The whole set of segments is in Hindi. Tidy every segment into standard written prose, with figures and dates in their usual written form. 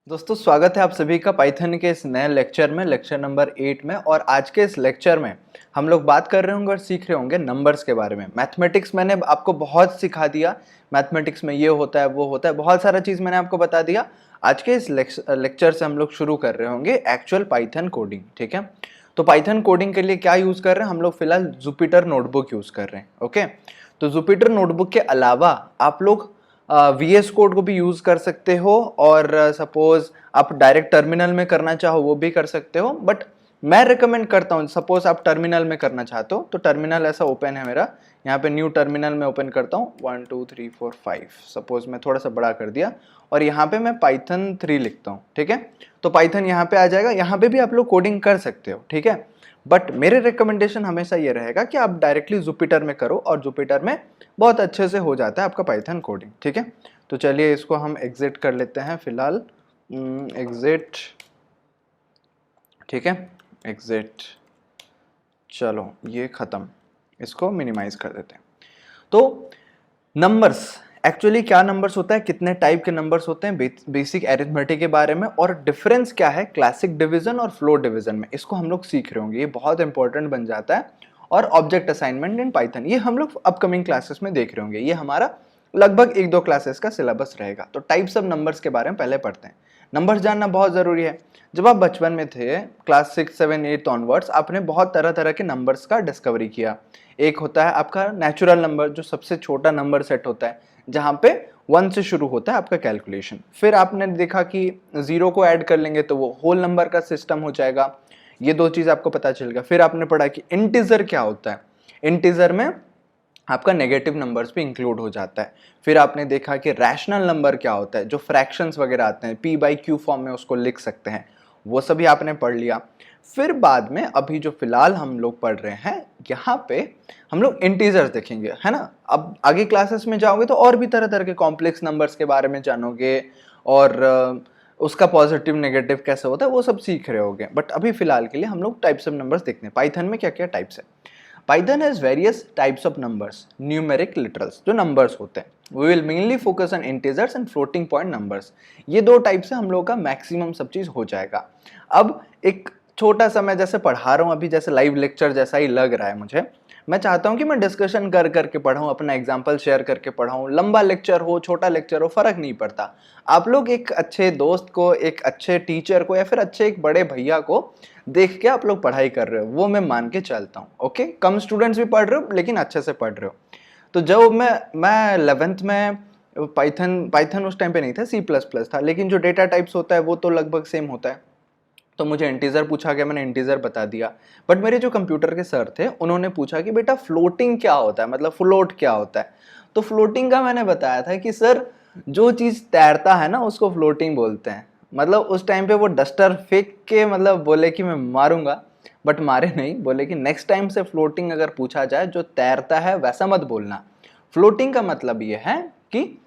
दोस्तों स्वागत है आप सभी का पाइथन के इस नए लेक्चर में, लेक्चर नंबर 8 में। और आज के इस लेक्चर में हम लोग बात कर रहे होंगे और सीख रहे होंगे नंबर्स के बारे में। मैथमेटिक्स मैंने आपको बहुत सिखा दिया, मैथमेटिक्स में ये होता है वो होता है, बहुत सारा चीज़ मैंने आपको बता दिया। आज के इस लेक्चर से हम लोग शुरू कर रहे होंगे एक्चुअल पाइथन कोडिंग। ठीक है, तो पाइथन कोडिंग के लिए क्या यूज़ कर रहे हैं हम लोग? फिलहाल जुपिटर नोटबुक यूज़ कर रहे हैं। ओके, तो जुपिटर नोटबुक के अलावा आप लोग VS कोड को भी यूज कर सकते हो, और सपोज आप डायरेक्ट टर्मिनल में करना चाहो वो भी कर सकते हो। बट मैं रिकमेंड करता हूँ, सपोज आप टर्मिनल में करना चाहते हो तो टर्मिनल ऐसा ओपन है मेरा, यहाँ पे न्यू टर्मिनल में ओपन करता हूँ 1 2 3 4 5। सपोज मैं थोड़ा सा बड़ा कर दिया और यहाँ पे मैं पाइथन 3 लिखता हूँ। ठीक है, तो पाइथन यहाँ पे आ जाएगा। यहाँ पे भी आप लोग कोडिंग कर सकते हो। ठीक है, बट मेरे रिकमेंडेशन हमेशा ये रहेगा कि आप डायरेक्टली जुपिटर में करो, और जुपिटर में बहुत अच्छे से हो जाता है आपका पाइथन कोडिंग। ठीक है, तो चलिए इसको हम एग्जिट कर लेते हैं फिलहाल। एग्जिट, ठीक है, एग्जिट। चलो ये खत्म, इसको मिनिमाइज कर देते हैं। तो नंबर्स एक्चुअली क्या नंबर्स होता है, कितने टाइप के नंबर्स होते हैं, बेसिक एरिथमेटिक के बारे में, और डिफरेंस क्या है क्लासिक डिवीजन और फ्लोट डिवीजन में, इसको हम लोग सीख रहे होंगे। ये बहुत इंपॉर्टेंट बन जाता है। और ऑब्जेक्ट असाइनमेंट इन पाइथन, ये हम लोग अपकमिंग क्लासेस में देख रहे होंगे। ये हमारा लगभग 1-2 क्लासेस का सिलेबस रहेगा। तो टाइप्स ऑफ नंबर्स के बारे में पहले पढ़ते हैं। नंबर्स जानना बहुत ज़रूरी है। जब आप बचपन में थे, क्लास 6 7 8 ऑनवर्ड्स, आपने बहुत तरह तरह के नंबर्स का डिस्कवरी किया। एक होता है आपका नेचुरल नंबर, जो सबसे छोटा नंबर सेट होता है, जहाँ पे 1 से शुरू होता है आपका कैलकुलेशन। फिर आपने देखा कि 0 को ऐड कर लेंगे तो वो होल नंबर का सिस्टम हो जाएगा। ये 2 चीज़ आपको पता चल गया। फिर आपने पढ़ा कि इंटीजर क्या होता है, इंटीजर में आपका नेगेटिव नंबर्स भी इंक्लूड हो जाता है। फिर आपने देखा कि रैशनल नंबर क्या होता है, जो फ्रैक्शंस वगैरह आते हैं, p/q फॉर्म में उसको लिख सकते हैं, वो सभी आपने पढ़ लिया। फिर बाद में अभी जो फिलहाल हम लोग पढ़ रहे हैं, यहाँ पे हम लोग इंटीजर्स देखेंगे, है ना। अब आगे क्लासेस में जाओगे तो और भी तरह तरह के कॉम्प्लेक्स नंबर्स के बारे में जानोगे, और उसका पॉजिटिव नेगेटिव कैसे होता है वो सब सीख रहे होगे। बट अभी फिलहाल के लिए हम लोग टाइप्स ऑफ नंबर्स देखते हैं। पाइथन में क्या क्या टाइप्स है? Python has various types of numbers, numeric literals, जो नंबर्स होते हैं। We will mainly focus on integers and floating point numbers. ये 2 टाइप से हम लोगों का मैक्सिमम सब चीज हो जाएगा। अब एक छोटा सा मैं जैसे पढ़ा रहा हूँ अभी, जैसे लाइव लेक्चर जैसा ही लग रहा है मुझे। मैं चाहता हूँ कि मैं डिस्कशन कर करके पढ़ाऊँ, अपना एग्जाम्पल शेयर करके पढ़ाऊँ। लंबा लेक्चर हो, छोटा लेक्चर हो, फर्क नहीं पड़ता। आप लोग एक अच्छे दोस्त को, एक अच्छे टीचर को, या फिर अच्छे एक बड़े भैया को देख के आप लोग पढ़ाई कर रहे हो, वो मैं मान के चलता हूँ। ओके, कम स्टूडेंट्स भी पढ़ रहे हो लेकिन अच्छे से पढ़ रहे हो। तो जब मैं 11th में पाइथन उस टाइम पे नहीं था, C++ था, लेकिन जो डेटा टाइप्स होता है वो तो लगभग सेम होता है। तो मुझे इंटीजर पूछा गया, मैंने इंटीजर बता दिया। बट मेरे जो कंप्यूटर के सर थे, उन्होंने पूछा कि बेटा फ्लोटिंग क्या होता है, मतलब फ्लोट क्या होता है। तो फ्लोटिंग का मैंने बताया था कि सर, जो चीज तैरता है ना उसको फ्लोटिंग बोलते हैं। मतलब उस टाइम पे वो डस्टर फेंक के मतलब बोले कि मैं मारूंगा, बट मारे नहीं। बोले कि नेक्स्ट टाइम से फ्लोटिंग अगर पूछा जाए, जो तैरता है वैसा मत बोलना। फ्लोटिंग का मतलब ये है कि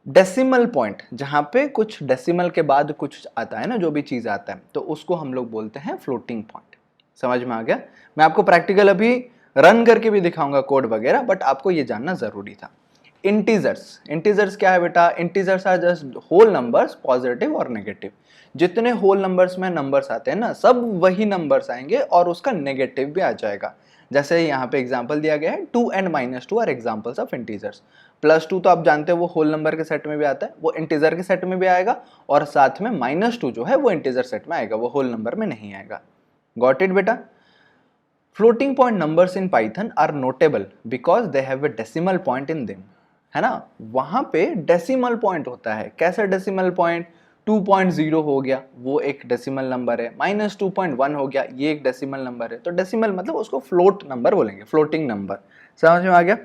डेसिमल पॉइंट, जहां पे कुछ डेसिमल के बाद कुछ आता है ना, जो भी चीज आता है, तो उसको हम लोग बोलते हैं फ्लोटिंग पॉइंट। समझ में आ गया? मैं आपको प्रैक्टिकल अभी रन करके भी दिखाऊंगा कोड वगैरह, बट आपको ये जानना जरूरी था। इंटीजर्स, इंटीजर्स क्या है बेटा? Integers are just whole numbers, positive और नेगेटिव। जितने होल नंबर्स में नंबर्स आते हैं ना, सब वही नंबर्स आएंगे, और उसका नेगेटिव भी आ जाएगा। जैसे यहाँ पे एग्जांपल दिया गया है, 2 and -2 are examples of integers. +2 तो आप जानते हैं वो होल नंबर के सेट में भी आता है, वो इंटीजर के सेट में भी आएगा, और साथ में -2 जो है वो इंटीजर सेट में आएगा, वो होल नंबर में नहीं आएगा। गॉट इट बेटा? Floating point numbers in Python are notable because they have a decimal point in them, है ना। वहां पे डेसिमल पॉइंट होता है। कैसा डेसिमल पॉइंट? 2.0 हो गया, वो एक डेसिमल नंबर है। -2.1 हो गया, ये एक डेसिमल नंबर है। तो डेसिमल मतलब उसको फ्लोट नंबर बोलेंगे, फ्लोटिंग नंबर। समझ में आ गया?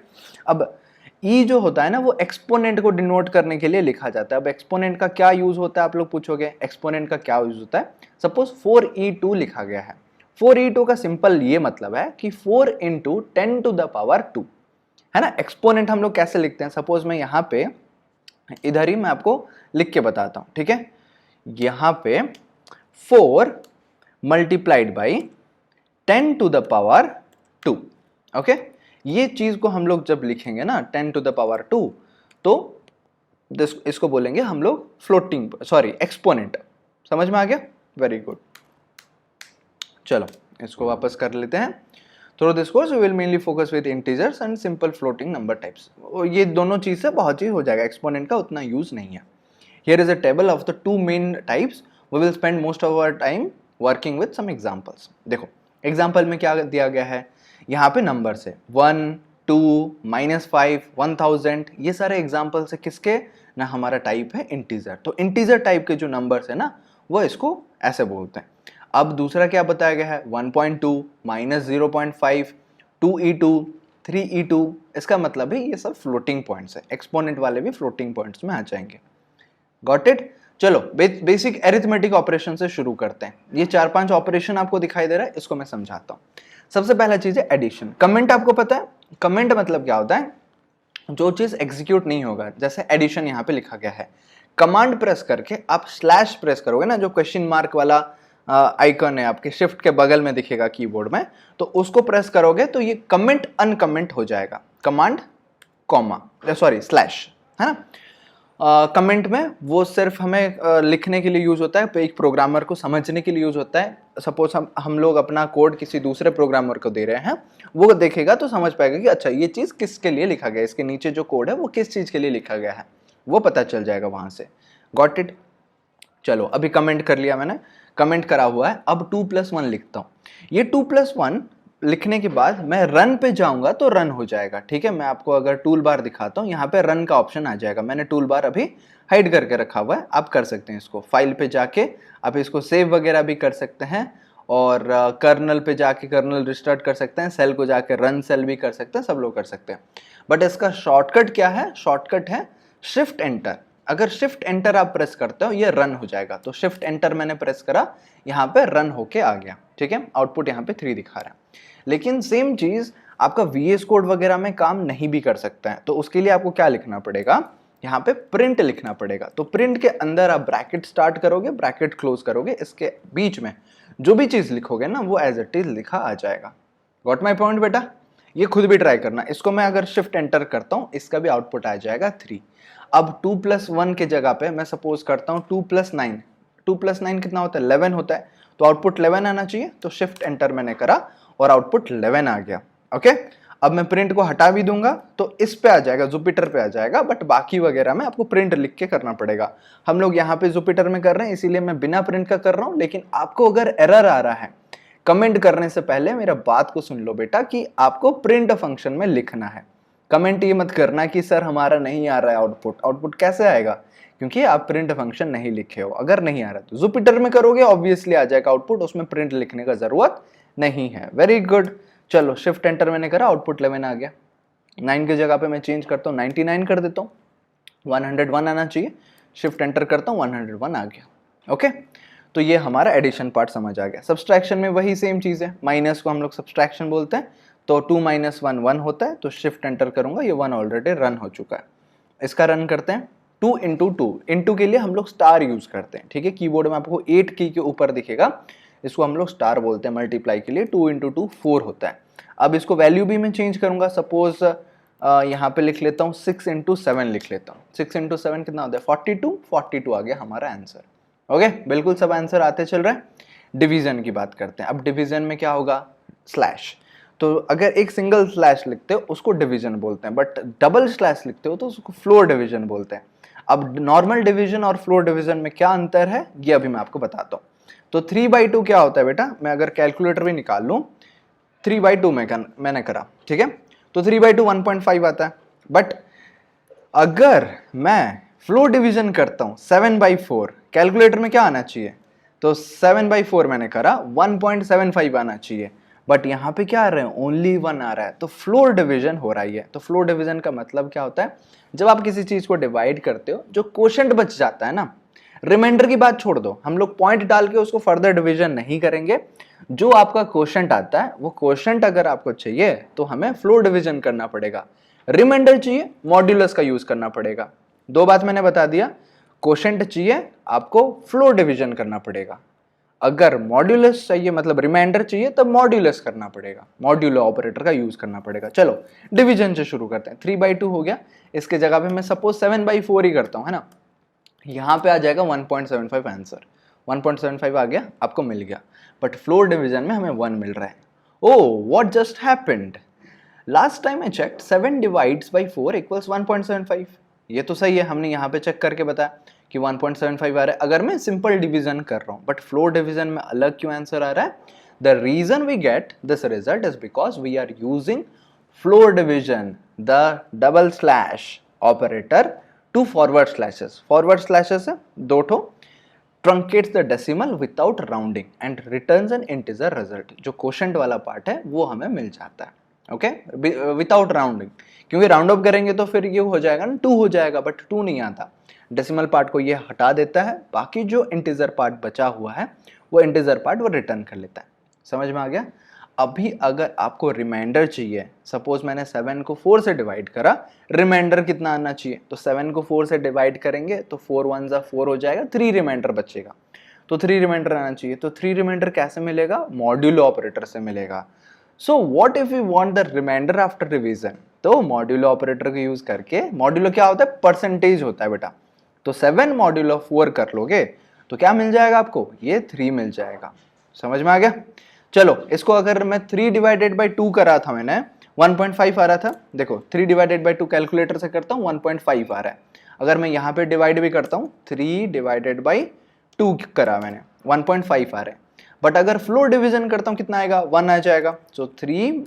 अब ई जो होता है ना, वो एक्सपोनेंट को डिनोट करने के लिए लिखा जाता है। अब एक्सपोनेंट का क्या यूज होता है, आप लोग पूछोगे एक्सपोनेंट का क्या यूज होता है। सपोज 4e2 लिखा गया है। 4e2 का सिंपल ये मतलब है कि 4 × 10⁻², है ना। एक्सपोनेंट हम लोग कैसे लिखते हैं? सपोज मैं यहाँ पे इधर ही मैं आपको लिख के बताता हूं, ठीक है। यहाँ पे 4 मल्टीप्लाइड बाई 10⁻², ओके। ये चीज को हम लोग जब लिखेंगे ना 10⁻², तो इसको बोलेंगे हम लोग फ्लोटिंग, सॉरी एक्सपोनेंट। समझ में आ गया? Very good. चलो इसको वापस कर लेते हैं। Through this course we will mainly focus with integers and simple floating number types. ये दोनों चीज से बहुत चीज हो जाएगा, एक्सपोनेंट का उतना यूज नहीं है। Here is a table of the two main types, we will spend most of our time working with some examples. देखो एग्जांपल में क्या दिया गया है, यहाँ पे नंबर्स है 1, 2, -5, 1000, ये सारे एग्जांपल्स है किसके ना, हमारा टाइप है इंटीजर। तो इंटीजर टाइप के जो नंबर्स है ना वो इसको ऐसे बोलते हैं। अब दूसरा क्या बताया गया है, 1.2, -0.5, 2e2, 3e2, इसका मतलब है ये सब फ्लोटिंग पॉइंट्स है, एक्सपोनेंट वाले भी फ्लोटिंग पॉइंट्स में आ जाएंगे। Got it? चलो बेसिक एरिथमेटिक ऑपरेशन से शुरू करते हैं। ये 4-5 ऑपरेशन आपको दिखाई दे रहा है, इसको मैं समझाता हूँ। सबसे पहला चीज है एडिशन। कमेंट आपको पता है, कमेंट मतलब क्या होता है, जो चीज एग्जीक्यूट नहीं होगा, जैसे एडिशन यहाँ पे लिखा गया है, कमांड प्रेस करके आप स्लैश प्रेस करोगे ना, जो क्वेश्चन मार्क वाला आइकन है आपके शिफ्ट के बगल में दिखेगा कीबोर्ड में, तो उसको प्रेस करोगे तो ये कमेंट अनकमेंट हो जाएगा। कमांड कॉमा सॉरी स्लैश है ना। कमेंट में वो सिर्फ हमें लिखने के लिए यूज होता है, एक प्रोग्रामर को समझने के लिए यूज होता है। सपोज हम लोग अपना कोड किसी दूसरे प्रोग्रामर को दे रहे हैं, वो देखेगा तो समझ पाएगा कि अच्छा ये चीज किसके लिए लिखा गया है, इसके नीचे जो कोड है वो किस चीज के लिए लिखा गया है, वो पता चल जाएगा वहां से। Got it? चलो अभी कमेंट कर लिया मैंने, कमेंट करा हुआ है। अब 2+1 लिखता हूँ। ये 2+1 लिखने के बाद मैं रन पे जाऊंगा तो रन हो जाएगा। ठीक है, मैं आपको अगर टूल बार दिखाता हूँ, यहाँ पे रन का ऑप्शन आ जाएगा। मैंने टूल बार अभी हाइड करके रखा हुआ है, आप कर सकते हैं इसको। फाइल पे जाके आप इसको सेव वगैरह भी कर सकते हैं, और कर्नल पे जाके कर्नल रिस्टार्ट कर सकते हैं, सेल को जाके रन सेल भी कर सकते हैं, सब लोग कर सकते हैं। बट इसका शॉर्टकट क्या है? शॉर्टकट है शिफ्ट एंटर। अगर शिफ्ट एंटर आप प्रेस करते हो ये रन हो जाएगा। तो शिफ्ट एंटर मैंने प्रेस करा, यहाँ पे रन होके आ गया। ठीक है, आउटपुट यहाँ पे 3 दिखा रहा है। लेकिन सेम चीज आपका VS कोड वगैरह में काम नहीं भी कर सकता है, तो उसके लिए आपको क्या लिखना पड़ेगा, यहाँ पे प्रिंट लिखना पड़ेगा। तो प्रिंट के अंदर आप ब्रैकेट स्टार्ट करोगे, ब्रैकेट क्लोज करोगे, इसके बीच में जो भी चीज लिखोगे ना वो एज इट इज लिखा आ जाएगा। गॉट माई पॉइंट बेटा? ये खुद भी ट्राई करना। इसको मैं अगर शिफ्ट एंटर करता हूँ, इसका भी आउटपुट आ जाएगा 3। अब 2+1 के जगह पे मैं सपोज करता हूँ 2+9। 2+9 कितना होता है? 11 होता है, तो आउटपुट 11 आना चाहिए। तो शिफ्ट एंटर मैंने करा और आउटपुट 11 आ गया। ओके, अब मैं प्रिंट को हटा भी दूंगा तो इस पे आ जाएगा, जुपिटर पे आ जाएगा, बट बाकी वगैरह में आपको प्रिंट लिख के करना पड़ेगा। हम लोग यहाँ पे जुपिटर में कर रहे हैं, इसीलिए मैं बिना प्रिंट का कर रहा हूँ। लेकिन आपको अगर एरर आ रहा है कमेंट करने से पहले, मेरा बात को सुन लो बेटा, कि आपको प्रिंट फंक्शन में लिखना है। कमेंट ये मत करना कि सर हमारा नहीं आ रहा है आउटपुट। आउटपुट कैसे आएगा? क्योंकि आप प्रिंट फंक्शन नहीं लिखे हो। अगर नहीं आ रहा तो जुपिटर में करोगे, ऑब्वियसली आ जाएगा आउटपुट, उसमें प्रिंट लिखने का जरूरत नहीं है। Very good. चलो शिफ्ट एंटर मैंने करा, आउटपुट 11 आ गया। 9 की जगह पे मैं चेंज करता हूँ, 99 कर देता हूँ, 101 आना चाहिए। शिफ्ट एंटर करता हूँ, 101 आ गया। ओके, तो ये हमारा एडिशन पार्ट समझ आ गया। सब्सट्रैक्शन में वही सेम चीज है, माइनस को हम लोग सब्सट्रैक्शन बोलते हैं। तो 2 - 1 1 होता है, तो शिफ्ट एंटर करूंगा, ये 1 ऑलरेडी रन हो चुका है। इसका रन करते हैं। 2 × 2 इंटू के लिए हम लोग स्टार यूज करते हैं। ठीक है, कीबोर्ड में आपको 8 की के ऊपर दिखेगा, इसको हम लोग स्टार बोलते हैं मल्टीप्लाई के लिए। 2 × 2 4 होता है। अब इसको वैल्यू भी मैं चेंज करूंगा। सपोज यहाँ पे लिख लेता हूँ 6 × 7 लिख लेता हूँ। 6 × 7 कितना होता है? 42। 42 आ गया हमारा आंसर। ओके, बिल्कुल सब आंसर आते चल रहा है। डिवीजन की बात करते हैं। अब डिवीजन में क्या होगा? स्लैश। तो अगर एक सिंगल स्लैश लिखते हो उसको डिवीजन बोलते हैं, बट डबल स्लैश लिखते हो तो उसको फ्लोर डिवीजन बोलते हैं। अब नॉर्मल डिवीजन और फ्लोर डिवीजन में क्या अंतर है ये अभी मैं आपको बताता हूँ। तो 3/2 क्या होता है बेटा? मैं अगर कैलकुलेटर भी निकाल लूँ, 3/2 मैंने करा। ठीक है, तो 3/2 1.5 आता है। बट अगर मैं फ्लोर डिवीजन करता हूँ 7/4, कैलकुलेटर में क्या आना चाहिए? तो 7/4 मैंने करा, 1.75 आना चाहिए। बट यहाँ पे क्या आ रहा है? ओनली 1 आ रहा है। तो फ्लोर डिवीजन हो रही है। तो फ्लोर डिवीजन का मतलब क्या होता है? जब आप किसी चीज को डिवाइड करते हो, जो क्वोशंट बच जाता है ना, रिमाइंडर की बात छोड़ दो, हम लोग पॉइंट डाल के उसको फर्दर डिवीजन नहीं करेंगे। जो आपका क्वोशंट आता है, वो क्वोशंट अगर आपको चाहिए तो हमें फ्लोर डिवीजन करना पड़ेगा। रिमाइंडर चाहिए, मॉड्यूलस का यूज करना पड़ेगा। 2 बात मैंने बता दिया। क्वोशंट चाहिए आपको, फ्लोर डिवीजन करना पड़ेगा। अगर मॉड्यूलस चाहिए मतलब रिमाइंडर चाहिए तब मॉड्यूलस करना पड़ेगा, मॉड्यूलो ऑपरेटर का यूज करना पड़ेगा। चलो डिवीजन से शुरू करते हैं। 3/2 हो गया, इसके जगह पे मैं सपोज 7/4 ही करता हूँ, है ना। यहाँ पे आ जाएगा 1.75 आंसर, 1.75 आ गया, आपको मिल गया। बट फ्लोर डिवीजन में हमें 1 मिल रहा है। Oh what just happened, last time I checked 7 divides by 4 equals 1.75। ये तो सही है, हमने यहाँ पे चेक करके बताया कि 1.75 आ रहा है अगर मैं सिंपल डिवीजन कर रहा हूँ। बट फ्लोर डिवीजन में अलग क्यों आंसर आ रहा है? The reason we get this result is because we are using floor division, the double slash operator two forward slashes. Forward slashes है दो ठो, truncates the decimal without rounding and returns an integer result. जो क्वोशंट वाला पार्ट है वो हमें मिल जाता है, ओके, विदाउट राउंडिंग। क्योंकि राउंड ऑफ करेंगे तो फिर ये हो जाएगा ना 2 हो जाएगा, बट 2 नहीं आता। डेसिमल पार्ट को ये हटा देता है, बाकी जो इंटीजर पार्ट बचा हुआ है वो इंटीजर पार्ट वो रिटर्न कर लेता है। समझ में आ गया? अभी अगर आपको रिमाइंडर चाहिए, सपोज मैंने 7 को 4 से डिवाइड करा, रिमाइंडर कितना आना चाहिए? तो 7 को 4 से डिवाइड करेंगे तो 4 1 जा 4 हो जाएगा, 3 रिमाइंडर बचेगा, तो 3 रिमाइंडर आना चाहिए। तो 3 रिमाइंडर कैसे मिलेगा? मॉड्यूलो ऑपरेटर से मिलेगा। So what if you want the remainder after revision? तो मॉड्यूलो ऑपरेटर को यूज करके, मॉड्यूलो क्या होता है? परसेंटेज होता है बेटा। तो 7 मॉड्यूलो 4 कर लोगे तो क्या मिल जाएगा आपको? ये 3 मिल जाएगा। समझ में आ गया? चलो इसको अगर मैं 3 डिवाइडेड बाई 2 करा था मैंने, 1.5 आ रहा था। देखो 3 डिवाइडेड बाई 2 कैलकुलेटर से करता हूँ, 1.5 आ रहा है। अगर मैं यहाँ पे डिवाइड भी करता हूँ, 3 डिवाइडेड बाई 2 करा मैंने, 1.5 आ रहा है। बट अगर फ्लोर डिवीजन करता हूँ कितना आएगा? 1 आ जाएगा। सो 3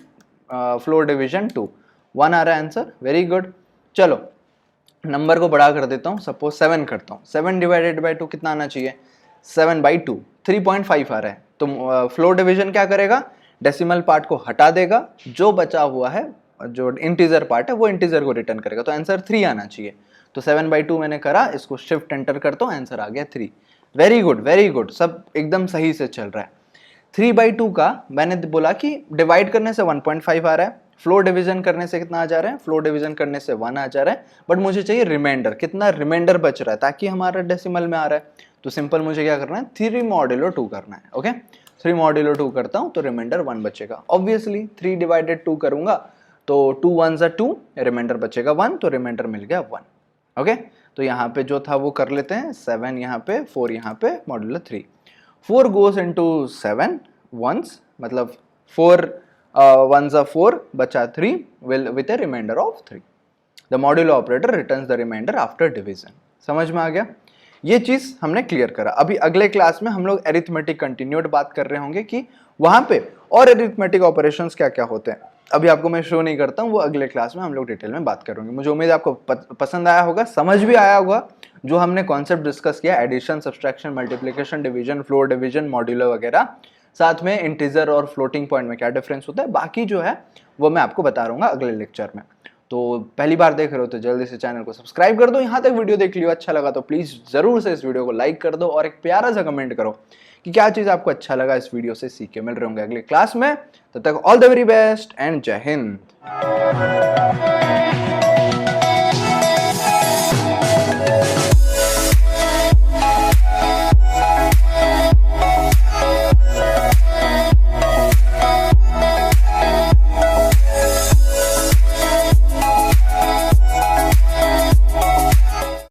फ्लोर डिवीजन 2, 1 आ रहा है आंसर। Very good. चलो नंबर को बड़ा कर देता हूँ, सपोज 7 करता हूँ। 7 डिवाइडेड बाई 2 कितना आना चाहिए? 7/2, 3.5 आ रहा है। तो फ्लोर डिवीजन क्या करेगा? डेसिमल पार्ट को हटा देगा, जो बचा हुआ है जो इंटीजर पार्ट है वो इंटीजर को रिटर्न करेगा। तो आंसर 3 आना चाहिए। तो 7/2 मैंने करा, इसको शिफ्ट एंटर करता हूँ, आंसर आ गया 3। वेरी गुड, वेरी गुड, सब एकदम सही से चल रहा है। 3/2 का मैंने बोला कि डिवाइड करने से 1.5 आ रहा है, फ्लोर डिवीजन करने से कितना आ जा रहा है? फ्लोर डिवीजन करने से 1 आ जा रहा है। बट मुझे चाहिए रिमाइंडर, कितना रिमाइंडर बच रहा है ताकि हमारा डेसिमल में आ रहा है। तो सिंपल मुझे क्या करना है? 3 मॉड्यूलो 2 करना है। ओके, 3 मॉड्यूलो 2 करता हूं तो रिमाइंडर 1 बचेगा। ऑब्वियसली 3 डिवाइडेड 2 करूंगा तो 2 1 जा 2, रिमाइंडर बचेगा 1, तो रिमाइंडर मिल गया 1। ओके, तो यहाँ पे जो था वो कर लेते हैं। 7 यहाँ पे, 4 यहाँ पे, मॉड्यूलो 3। 4 गोज इनटू 7 वंस, मतलब 4 1 जा 4, बचा 3 with a remainder of 3। The modulo operator returns the remainder after division. समझ में आ गया? ये चीज हमने क्लियर करा। अभी अगले क्लास में हम लोग एरिथमेटिक कंटिन्यूड बात कर रहे होंगे कि वहां पे और एरिथमेटिक ऑपरेशंस क्या क्या होते हैं। अभी आपको मैं शो नहीं करता हूँ, वो अगले क्लास में हम लोग डिटेल में बात करेंगे। मुझे उम्मीद है आपको पसंद आया होगा, समझ भी आया होगा जो हमने कॉन्सेप्ट डिस्कस किया, addition, subtraction, multiplication, division, floor division, modulo वगैरह, साथ में इंटीजर और फ्लोटिंग पॉइंट में क्या डिफरेंस होता है, बाकी जो है वो मैं आपको बता रहूंगा अगले लेक्चर में। तो पहली बार देख रहे हो तो जल्दी से चैनल को सब्सक्राइब कर दो। यहाँ तक वीडियो देख लियो, अच्छा लगा तो प्लीज जरूर से इस वीडियो को लाइक कर दो और एक प्यारा सा कमेंट करो कि क्या चीज आपको अच्छा लगा इस वीडियो से सीख के। मिल रहे होंगे अगले क्लास में, तब तक all the very best and जय हिंद।